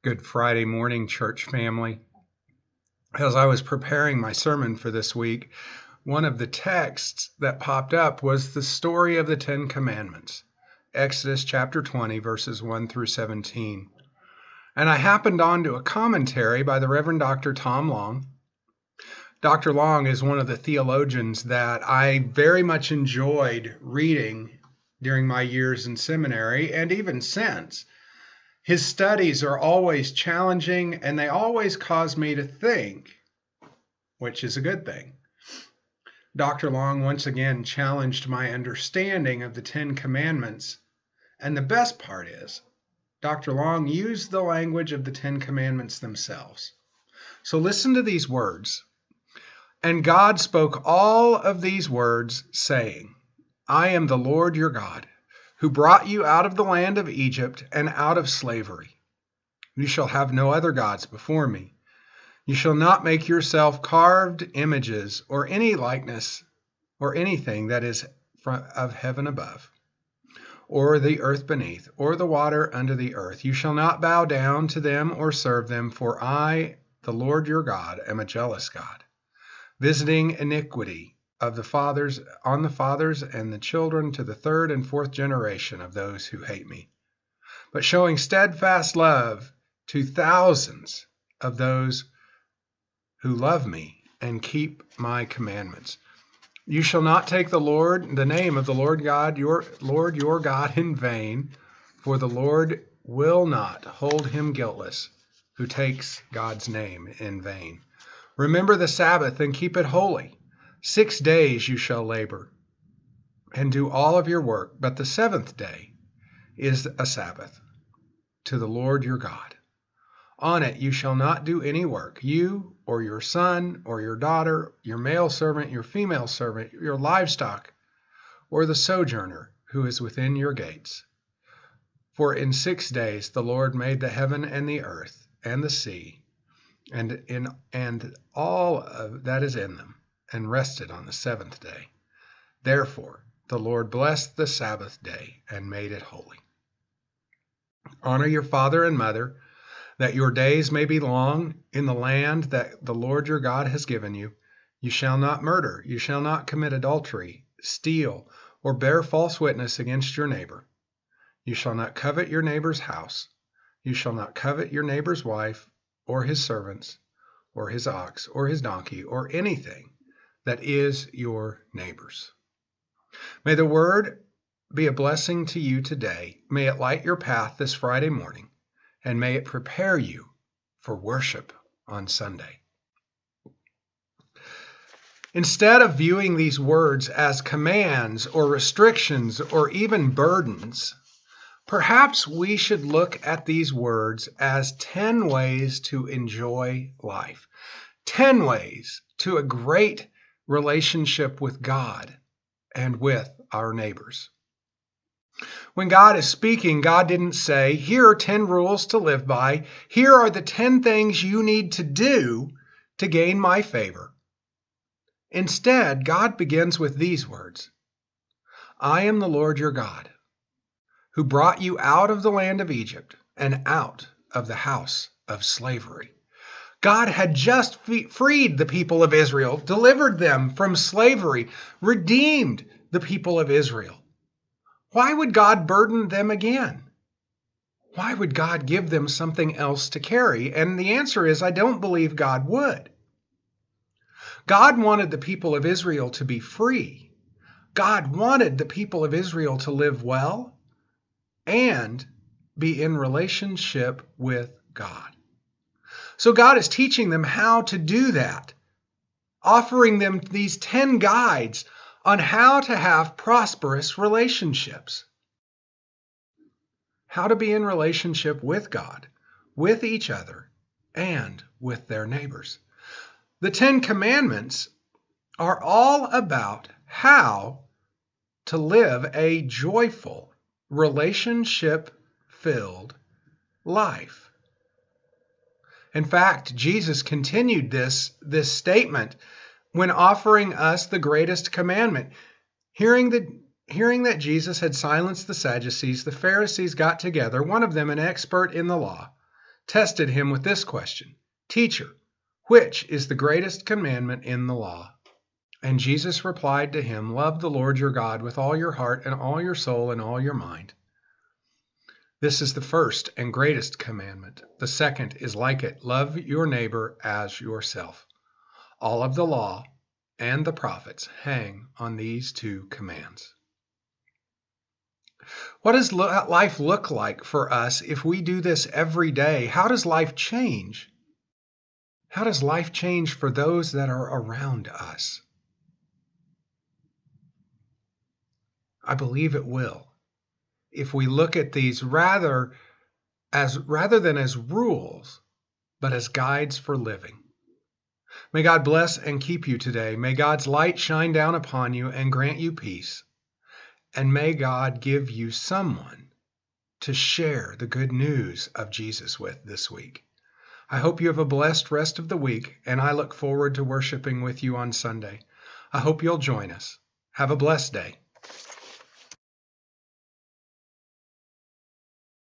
Good Friday morning, church family. As I was preparing my sermon for this week, one of the texts that popped up was the story of the Ten Commandments, Exodus chapter 20, verses 1 through 17. And I happened onto a commentary by the Reverend Dr. Tom Long. Dr. Long is one of the theologians that I very much enjoyed reading during my years in seminary and even since. His studies are always challenging and they always cause me to think, which is a good thing. Dr. Long once again challenged my understanding of the Ten Commandments. And the best part is, Dr. Long used the language of the Ten Commandments themselves. So listen to these words. And God spoke all of these words, saying, I am the Lord your God, who brought you out of the land of Egypt and out of slavery. You shall have no other gods before me. You shall not make yourself carved images or any likeness or anything that is of heaven above, or the earth beneath, or the water under the earth. You shall not bow down to them or serve them, for I, the Lord your God, am a jealous God, visiting iniquity of the fathers on the fathers and the children to the third and fourth generation of those who hate me, but showing steadfast love to thousands of those who love me and keep my commandments. You shall not take the name of the Lord your God in vain, for the Lord will not hold him guiltless who takes God's name in vain. Remember the Sabbath and keep it holy. 6 days you shall labor and do all of your work, but the seventh day is a Sabbath to the Lord your God. On it you shall not do any work, you or your son or your daughter, your male servant, your female servant, your livestock, or the sojourner who is within your gates. For in 6 days the Lord made the heaven and the earth and the sea, and all of that is in them, and rested on the seventh day. Therefore the Lord blessed the Sabbath day and made it holy. Honor your father and mother, that your days may be long in the land that the Lord your God has given you. You shall not murder, you shall not commit adultery, steal, or bear false witness against your neighbor. You shall not covet your neighbor's house. You shall not covet your neighbor's wife, or his servants, or his ox, or his donkey, or anything that is your neighbor's. May the word be a blessing to you today. May it light your path this Friday morning, and may it prepare you for worship on Sunday. Instead of viewing these words as commands or restrictions or even burdens, perhaps we should look at these words as 10 ways to enjoy life, 10 ways to a great relationship with God and with our neighbors. When God is speaking, God didn't say, here are 10 rules to live by. Here are the 10 things you need to do to gain my favor. Instead, God begins with these words. I am the Lord your God, who brought you out of the land of Egypt and out of the house of slavery. God had just freed the people of Israel, delivered them from slavery, redeemed the people of Israel. Why would God burden them again? Why would God give them something else to carry? And the answer is, I don't believe God would. God wanted the people of Israel to be free. God wanted the people of Israel to live well and be in relationship with God. So God is teaching them how to do that, offering them these 10 guides on how to have prosperous relationships, how to be in relationship with God, with each other, and with their neighbors. The 10 Commandments are all about how to live a joyful, relationship-filled life. In fact, Jesus continued this statement when offering us the greatest commandment. Hearing that Jesus had silenced the Sadducees, the Pharisees got together, one of them an expert in the law, tested him with this question: Teacher, which is the greatest commandment in the law? And Jesus replied to him, Love the Lord your God with all your heart and all your soul and all your mind. This is the first and greatest commandment. The second is like it: love your neighbor as yourself. All of the law and the prophets hang on these two commands. What does life look like for us if we do this every day? How does life change? How does life change for those that are around us? I believe it will. If we look at these rather than as rules, but as guides for living. May God bless and keep you today. May God's light shine down upon you and grant you peace. And may God give you someone to share the good news of Jesus with this week. I hope you have a blessed rest of the week, and I look forward to worshiping with you on Sunday. I hope you'll join us. Have a blessed day.